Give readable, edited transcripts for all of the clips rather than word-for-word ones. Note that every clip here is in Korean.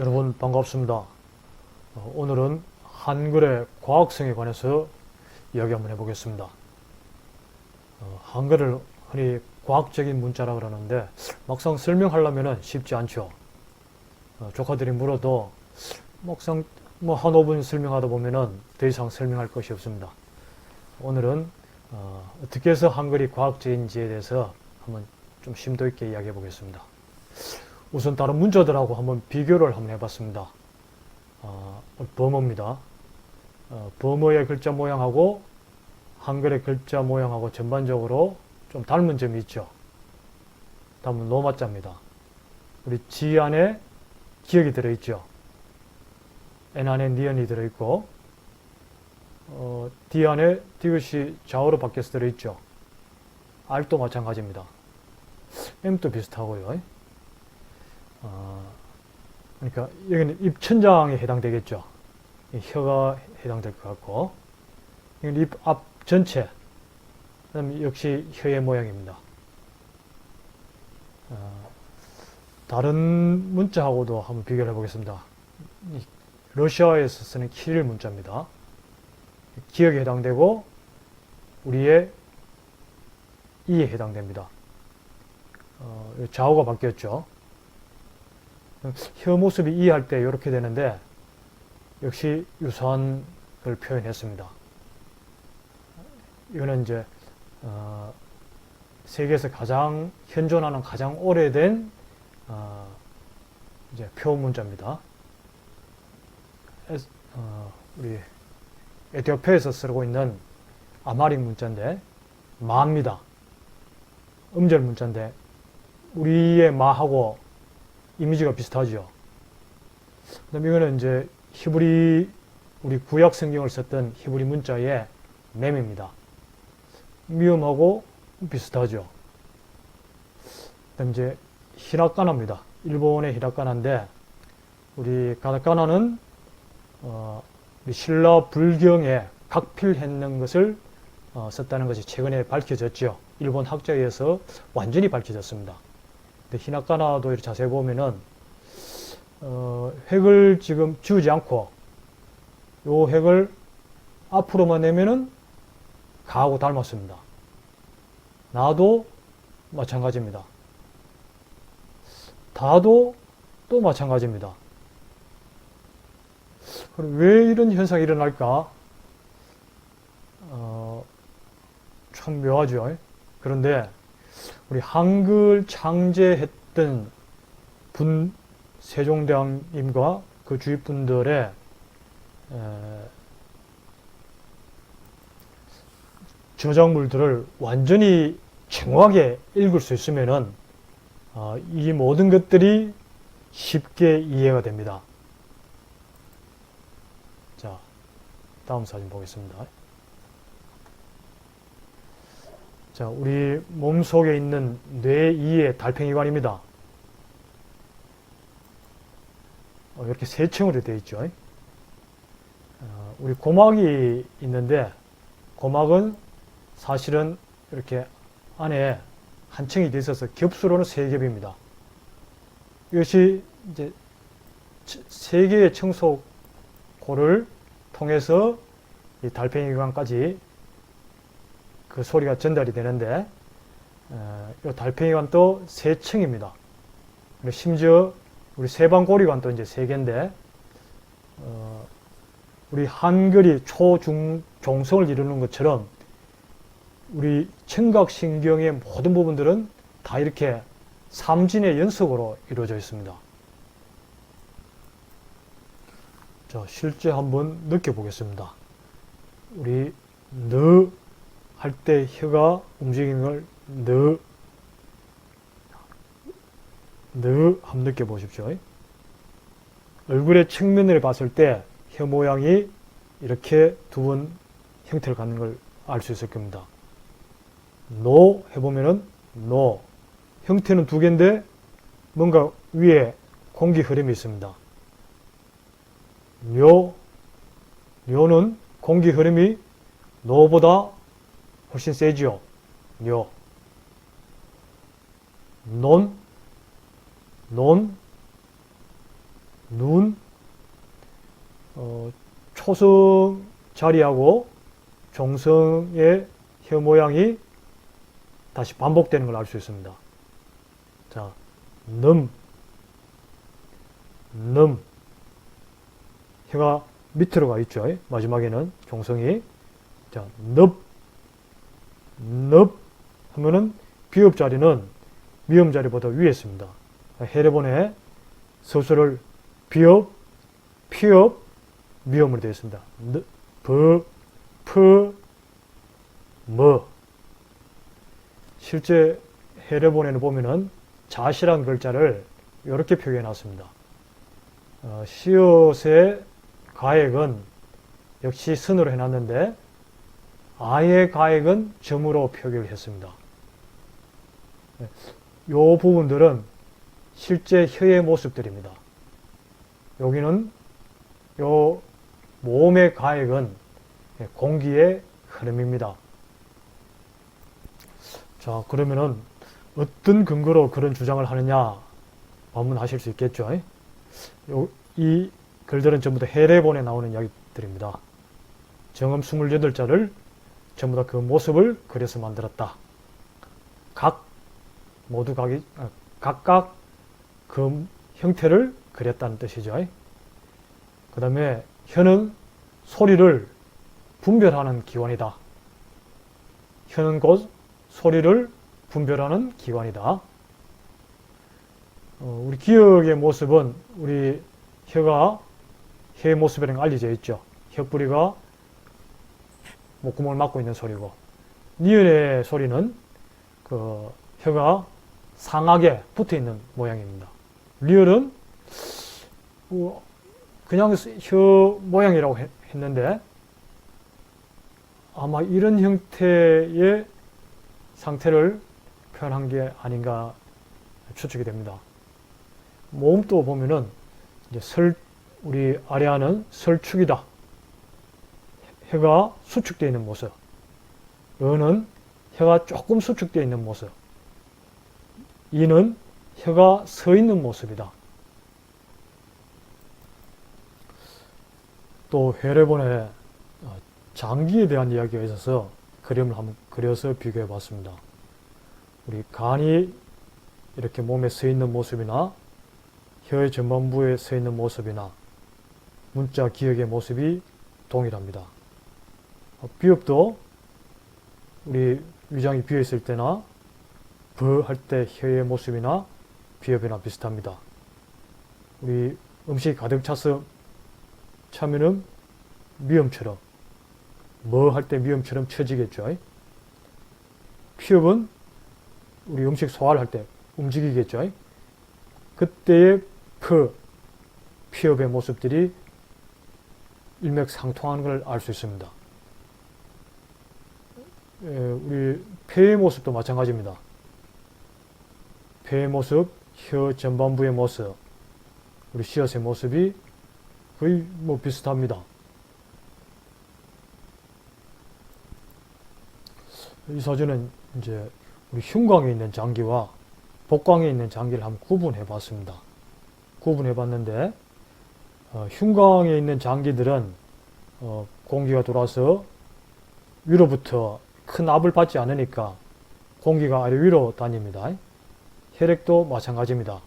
여러분 반갑습니다. 오늘은 한글의 과학성에 관해서 이야기 한번 해보겠습니다. 한글을 흔히 과학적인 문자라 그러는데 막상 설명하려면 쉽지 않죠. 조카들이 물어도 막상 한 5분 설명하다 보면은 더 이상 설명할 것이 없습니다. 오늘은 어떻게 해서 한글이 과학적인지에 대해서 한번 좀 심도 있게 이야기해 보겠습니다. 우선 다른 문자들하고 한번 비교를 한번 해봤습니다. 범어입니다. 범어의 글자 모양하고 한글의 글자 모양하고 전반적으로 좀 닮은 점이 있죠. 다음은 노마자입니다. 우리 지 안에 기억이 들어있죠. N 안에 니은이 들어있고 D 안에 디귿이 좌우로 바뀌어서 들어있죠. R도 마찬가지입니다. M도 비슷하고요. 그러니까 여기는 입천장에 해당되겠죠. 혀가 해당될 것 같고, 이건 입 앞 전체, 그다음에 역시 혀의 모양입니다. 다른 문자하고도 한번 비교를 해보겠습니다. 러시아에서 쓰는 키릴 문자입니다. 기억에 해당되고 우리의 이에 해당됩니다. 좌우가 바뀌었죠. 혀 모습이 이해할 때 이렇게 되는데 역시 유사한 걸 표현했습니다. 이거는 이제 세계에서 가장 현존하는 가장 오래된 이제 표 문자입니다. 우리 에티오피아에서 쓰고 있는 아마릭 문자인데 마입니다. 음절 문자인데 우리의 마하고 이미지가 비슷하죠. 그다음에 이거는 이제 히브리, 우리 구약 성경을 썼던 히브리 문자의 맴입니다. 미음하고 비슷하죠. 그다음 이제 히라가나입니다. 일본의 히라가나인데 우리 가나카나는 우리 신라 불경에 각필했는 것을 썼다는 것이 최근에 밝혀졌죠. 일본 학자에 의해서 완전히 밝혀졌습니다. 근데 히라가나도 이렇게 자세히 보면은 획을 지금 지우지 않고 요 획을 앞으로만 내면은 가하고 닮았습니다. 나도 마찬가지입니다. 다도 또 마찬가지입니다. 그럼 왜 이런 현상이 일어날까? 참 묘하죠. 그런데 우리 한글 창제했던 세종대왕님과 그 주위 분들의 저작물들을 완전히 정확하게 읽을 수 있으면은 이 모든 것들이 쉽게 이해가 됩니다. 자, 다음 사진 보겠습니다. 자, 우리 몸속에 있는 뇌 2의 달팽이관입니다. 이렇게 세 층으로 되어 있죠. 우리 고막이 있는데 고막은 사실은 이렇게 안에 한 층이 되어 있어서 겹수로는 세 겹입니다. 이것이 이제 세 개의 청소골을 통해서 이 달팽이관까지 그 소리가 전달이 되는데 이 달팽이관도 세 층입니다. 그리고 심지어 우리 세방고리관도 이제 세 개인데 우리 한글이 초중 종성을 이루는 것처럼 우리 청각신경의 모든 부분들은 다 이렇게 삼진의 연속으로 이루어져 있습니다. 자, 실제 한번 느껴보겠습니다. 우리 느 할 때 혀가 움직이는 걸 느 한번 느껴보십시오. 얼굴의 측면을 봤을 때 혀 모양이 이렇게 두 번 형태를 갖는 걸 알 수 있을 겁니다. 노 해보면은 노 형태는 두 개인데 뭔가 위에 공기 흐름이 있습니다. 뇨는 공기 흐름이 노보다 훨씬 세지요. 뇨. 논 눈, 초성 자리하고 종성의 혀 모양이 다시 반복되는 걸 알 수 있습니다. 자, 놈, 혀가 밑으로 가 있죠. 마지막에는 종성이. 자, 넙 하면은 비읍 자리는 미음 자리보다 위에 있습니다. 해례본에 서술을 비읍, 피읍, 미음으로 되어 있습니다. 버, 프, 뭐. 실제 해례본에는 보면은 자시란 글자를 이렇게 표기해 놨습니다. 시옷의 가액은 역시 선으로 해놨는데 아의 가액은 점으로 표기를 했습니다. 이 부분들은 실제 혀의 모습들입니다. 여기는 요 모음의 가액은 공기의 흐름입니다. 자, 그러면은 어떤 근거로 그런 주장을 하느냐 반문하실 수 있겠죠. 이 글들은 전부 다 해례본에 나오는 이야기들입니다. 정음 28자를 전부 다 그 모습을 그려서 만들었다. 각각 그 형태를 그렸다는 뜻이죠. 그 다음에 혀는 소리를 분별하는 기관이다. 혀는 곧 소리를 분별하는 기관이다. 우리 기억의 모습은 우리 혀가 혀의 모습이라는 게 알려져 있죠. 혀뿌리가 목구멍을 막고 있는 소리고, 니은의 소리는 그 혀가 상하게 붙어 있는 모양입니다. 리을은 그냥 혀 모양이라고 했는데 아마 이런 형태의 상태를 표현한 게 아닌가 추측이 됩니다. 모음도 보면은 이제 우리 아래아는 설축이다. 혀가 수축되어 있는 모습. 어는 혀가 조금 수축되어 있는 모습. 이는 혀가 서 있는 모습이다. 또 해례본에 장기에 대한 이야기가 있어서 그림을 한번 그려서 비교해 봤습니다. 우리 간이 이렇게 몸에 서 있는 모습이나 혀의 전반부에 서 있는 모습이나 문자 기억의 모습이 동일합니다. 비읍도 우리 위장이 비어 있을 때나 버 할 때 혀의 모습이나 비읍이나 비슷합니다. 우리 음식이 가득 차면은 미음처럼, 뭐 할 때 미음처럼 쳐지겠죠. 피읍은 우리 음식 소화를 할 때 움직이겠죠. 그때의 피읍의 모습들이 일맥상통하는 걸 알 수 있습니다. 우리 폐의 모습도 마찬가지입니다. 폐의 모습, 혀 전반부의 모습, 우리 씨앗의 모습이 거의 비슷합니다. 이 사진은 이제 우리 흉곽에 있는 장기와 복강에 있는 장기를 한번 구분해 봤습니다. 구분해 봤는데 흉곽에 있는 장기들은 공기가 돌아서 위로부터 큰 압을 받지 않으니까 공기가 아래 위로 다닙니다. 혈액도 마찬가지입니다.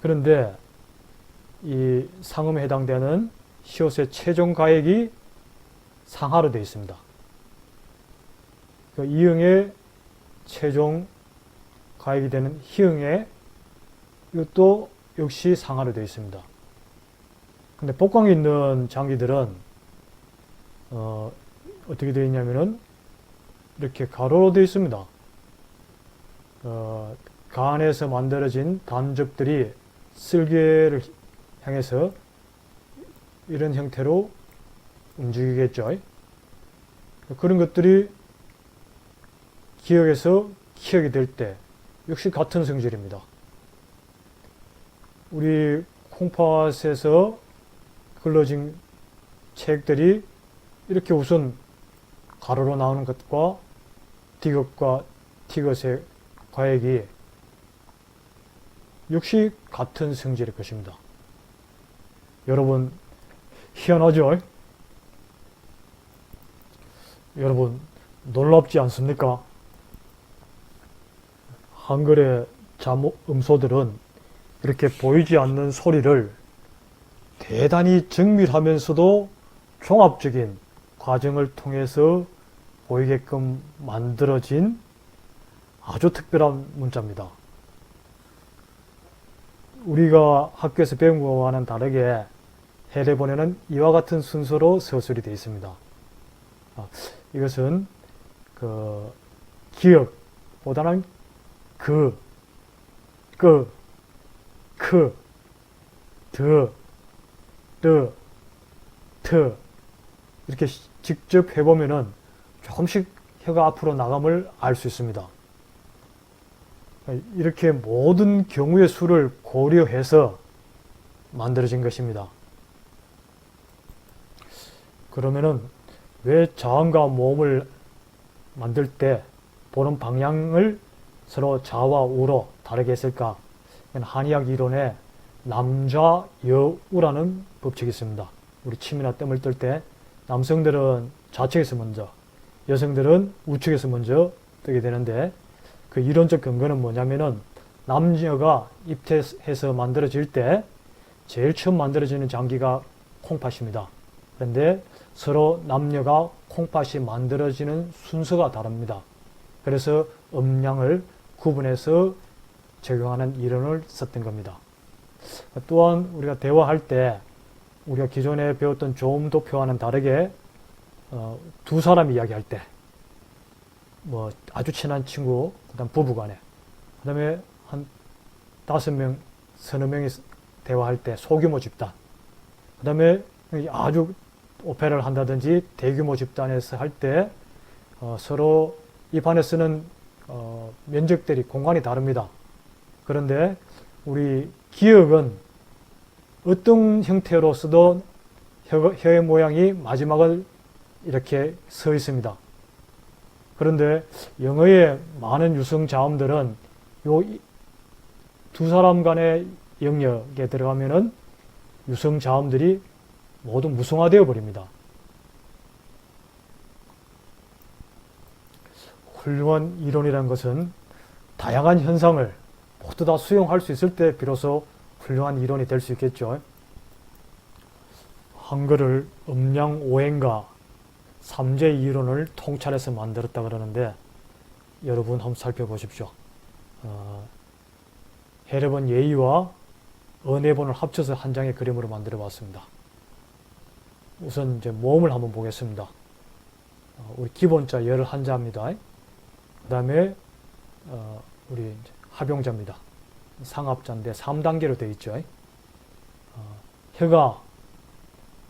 그런데 이 상음에 해당되는 시옷의 최종 가액이 상하로 되어 있습니다. 그 이응의 최종 가액이 되는 희응에 이것도 역시 상하로 되어 있습니다. 근데 복강에 있는 장기들은 어떻게 되어 있냐면은 이렇게 가로로 되어 있습니다. 간에서 만들어진 간접들이 쓸개를 향해서 이런 형태로 움직이겠죠. 그런 것들이 기억에서 기억이 될 때 역시 같은 성질입니다. 우리 콩팥에서 걸러진 체액들이 이렇게 우선 가로로 나오는 것과 디귿과 티귿의 가액이 역시 같은 성질일 것입니다. 여러분 희한하죠? 여러분 놀랍지 않습니까? 한글의 음소들은 이렇게 보이지 않는 소리를 대단히 정밀하면서도 종합적인 과정을 통해서 보이게끔 만들어진 아주 특별한 문자입니다. 우리가 학교에서 배운 것과는 다르게 해례본에는 이와 같은 순서로 서술이 되어 있습니다. 이것은 기억보다는 그, 크, 드, 르, 트 이렇게 직접 해보면은 조금씩 혀가 앞으로 나감을 알 수 있습니다. 이렇게 모든 경우의 수를 고려해서 만들어진 것입니다. 그러면은 왜 자음과 모음을 만들 때 보는 방향을 서로 자와 우로 다르게 했을까? 한의학 이론에 남좌 여우라는 법칙이 있습니다. 우리 침이나 뜸을 뜰 때 남성들은 좌측에서 먼저, 여성들은 우측에서 먼저 뜨게 되는데 그 이론적 근거는 뭐냐면은 남녀가 입퇴해서 만들어질 때 제일 처음 만들어지는 장기가 콩팥입니다. 그런데 서로 남녀가 콩팥이 만들어지는 순서가 다릅니다. 그래서 음량을 구분해서 적용하는 이론을 썼던 겁니다. 또한 우리가 대화할 때 우리가 기존에 배웠던 조음도표와는 다르게 두 사람이 이야기할 때 뭐 아주 친한 친구, 그다음 부부간에, 그다음에 한 5명, 서너 명이 대화할 때 소규모 집단, 그다음에 아주 오페라를 한다든지 대규모 집단에서 할 때 서로 입 안에 쓰는 면적들이 공간이 다릅니다. 그런데 우리 기억은 어떤 형태로 쓰던 혀의 모양이 마지막을 이렇게 서 있습니다. 그런데 영어의 많은 유성 자음들은 요 두 사람 간의 영역에 들어가면은 유성 자음들이 모두 무성화되어 버립니다. 훌륭한 이론이라는 것은 다양한 현상을 모두 다 수용할 수 있을 때 비로소 훌륭한 이론이 될 수 있겠죠. 한글을 음량 오행과 삼재 이론을 통찰해서 만들었다 그러는데 여러분 한번 살펴보십시오. 해례본 예의와 은혜본을 합쳐서 한 장의 그림으로 만들어 봤습니다. 우선 이제 모음을 한번 보겠습니다. 우리 기본자 열을 한자입니다. 그 다음에 우리 합용자입니다. 상합자인데 3단계로 되어 있죠. 혀가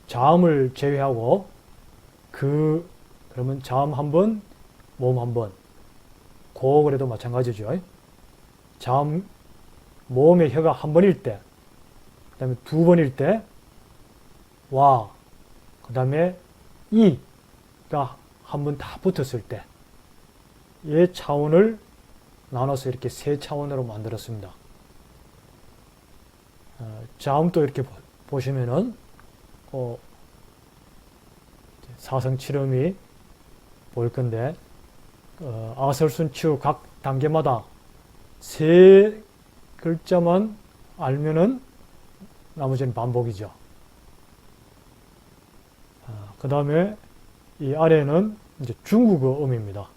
자음을 제외하고 그러면 자음 한 번, 모음 한 번. 고그래도 마찬가지죠. 자음, 모음의 혀가 한 번일 때, 그 다음에 두 번일 때, 와, 그 다음에 이가 한 번 다 붙었을 때, 이 차원을 나눠서 이렇게 세 차원으로 만들었습니다. 자음도 이렇게 보시면은, 사성칠음이 보일 건데 아설순치우 각 단계마다 세 글자만 알면은 나머지는 반복이죠. 그 다음에 이 아래는 이제 중국어 음입니다.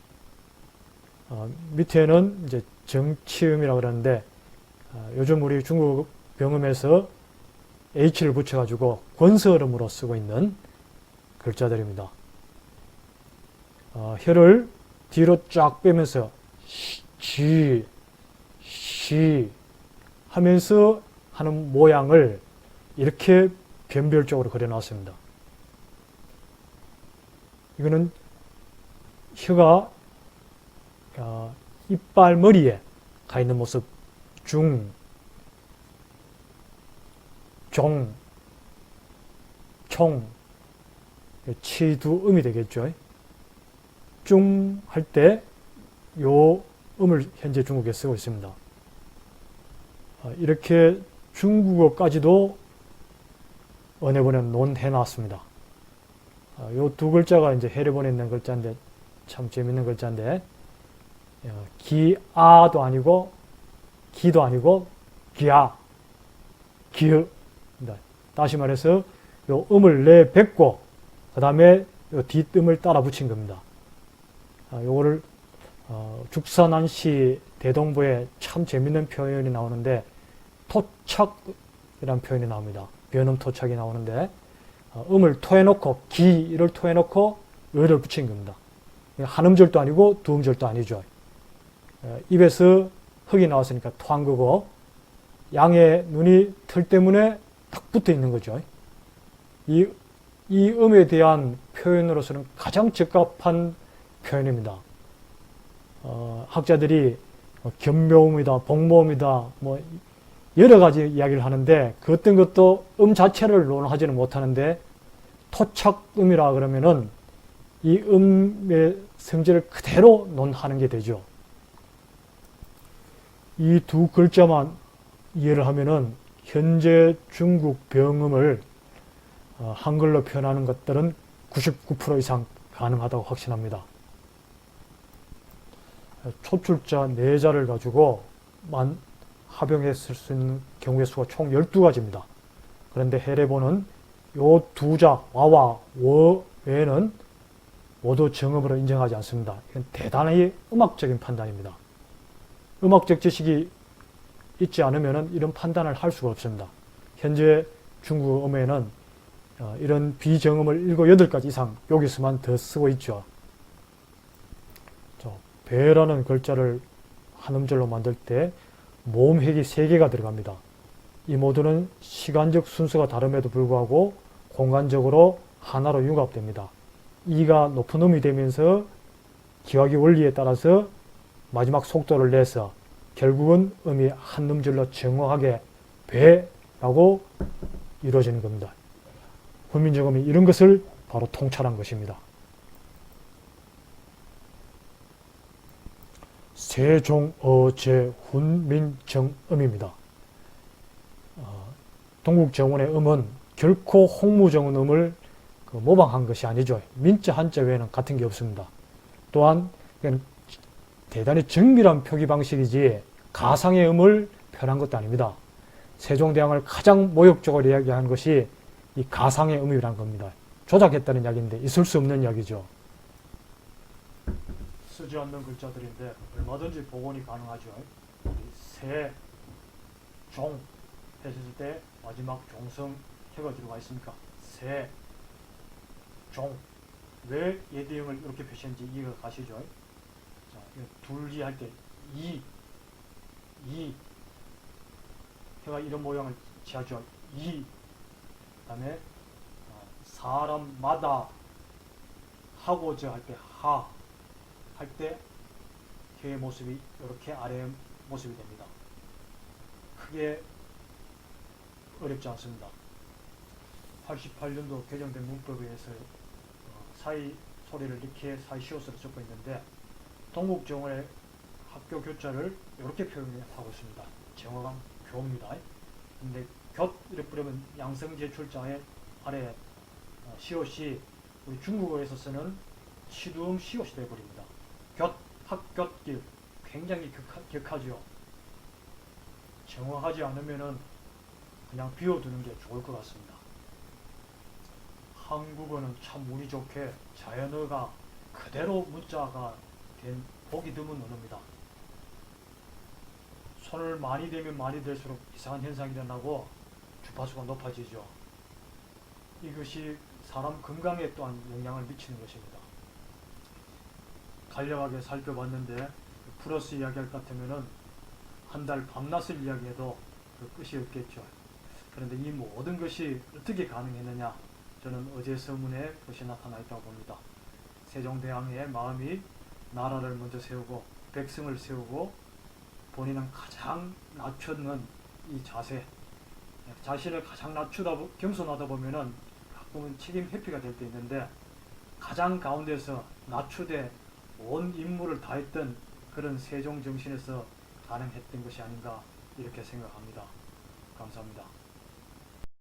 밑에는 이제 정치음이라고 그러는데 요즘 우리 중국 병음에서 H를 붙여가지고 권서음으로 쓰고 있는 글자들입니다. 혀를 뒤로 쫙 빼면서 시 하면서 하는 모양을 이렇게 변별적으로 그려놨습니다. 이거는 혀가 이빨 머리에 가 있는 모습 중, 종, 총, 치두 음이 되겠죠. 중 할 때 요 음을 현재 중국에 쓰고 있습니다. 이렇게 중국어까지도 은혜본에 논해 놨습니다. 요 두 글자가 이제 해례본에 있는 글자인데 참 재밌는 글자인데 기아도 아니고 기도 아니고 기아 기읍입니다. 다시 말해서 요 음을 내뱉고 그 다음에 요 뒷음을 따라 붙인 겁니다. 요거를 죽선안시 대동부에 참 재밌는 표현이 나오는데 토착이라는 표현이 나옵니다. 변음 토착이 나오는데 음을 토해놓고 기를 토해놓고 을을 붙인 겁니다. 한 음절도 아니고 두 음절도 아니죠. 입에서 흙이 나왔으니까 토한 거고 양의 눈이 틀 때문에 딱 붙어 있는 거죠. 이 음에 대한 표현으로서는 가장 적합한 표현입니다. 학자들이 견묘음이다, 복모음이다, 뭐 여러 가지 이야기를 하는데 그 어떤 것도 음 자체를 논하지는 못하는데 토착음이라 그러면은 이 음의 성질을 그대로 논하는 게 되죠. 이 두 글자만 이해를 하면은 현재 중국 병음을 한글로 표현하는 것들은 99% 이상 가능하다고 확신합니다. 초출자 4자를 가지고 합용했을 수 있는 경우의 수가 총 12가지입니다. 그런데 해례본은 요 두 자, 와와 워 외에는 모두 정음으로 인정하지 않습니다. 이건 대단히 음악적인 판단입니다. 음악적 지식이 있지 않으면 이런 판단을 할 수가 없습니다. 현재 중국 음에는 이런 비정음을 7, 8가지 이상 여기서만 더 쓰고 있죠. 배라는 글자를 한 음절로 만들 때 모음획이 3개가 들어갑니다. 이 모두는 시간적 순서가 다름에도 불구하고 공간적으로 하나로 융합됩니다. 이가 높은 음이 되면서 기하기 원리에 따라서 마지막 속도를 내서 결국은 음이 한 음절로 정확하게 배라고 이루어지는 겁니다. 훈민정음이 이런 것을 바로 통찰한 것입니다. 세종어제훈민정음입니다. 동국정원의 음은 결코 홍무정음을 모방한 것이 아니죠. 민자 한자 외에는 같은 게 없습니다. 또한 대단히 정밀한 표기 방식이지 가상의 음을 표현한 것도 아닙니다. 세종대왕을 가장 모욕적으로 이야기한 것이 이 가상의 음이라는 겁니다. 조작했다는 이야기인데 있을 수 없는 이야기죠. 쓰지 않는 글자들인데 얼마든지 복원이 가능하죠. 세, 종 했을 때 마지막 종성 해가 들어가 있습니까? 세, 종. 왜 예대형을 이렇게 표시했는지 이해가 가시죠? 자, 둘이 할 때 이 해가 이런 모양을 취하죠. 그 다음에 사람마다 하고자 할 때 하 할 때 해의 모습이 이렇게 아래의 모습이 됩니다. 크게 어렵지 않습니다. 88년도 개정된 문법에 의해서 사이 소리를 이렇게 사이 시옷으로 적고 있는데 동국정원의 학교 교자를 이렇게 표현하고 있습니다. 정확한 교입니다. 근데 곁 이렇게 뿌리면 양성제출자의 아래 시옷이 우리 중국어에서 쓰는 시두음 시옷이 되어버립니다. 곁, 학곁길 굉장히 격하죠. 정확하지 않으면은 그냥 비워두는 게 좋을 것 같습니다. 한국어는 참 운이 좋게 자연어가 그대로 문자가 된 보기 드문 언어입니다. 손을 많이 대면 많이 될수록 이상한 현상이 일어나고 주파수가 높아지죠. 이것이 사람 건강에 또한 영향을 미치는 것입니다. 간략하게 살펴봤는데 플러스 이야기할 것 같으면은 한 달 밤낮을 이야기해도 그 끝이 없겠죠. 그런데 이 모든 것이 어떻게 가능했느냐? 저는 어제 서문에 그것이 나타나 있다고 봅니다. 세종대왕의 마음이 나라를 먼저 세우고 백성을 세우고 본인은 가장 낮추는 이 자세, 자신을 가장 낮추다 겸손하다 보면은 가끔은 책임 회피가 될 때 있는데 가장 가운데서 낮추되 온 임무를 다했던 그런 세종 정신에서 가능했던 것이 아닌가 이렇게 생각합니다. 감사합니다.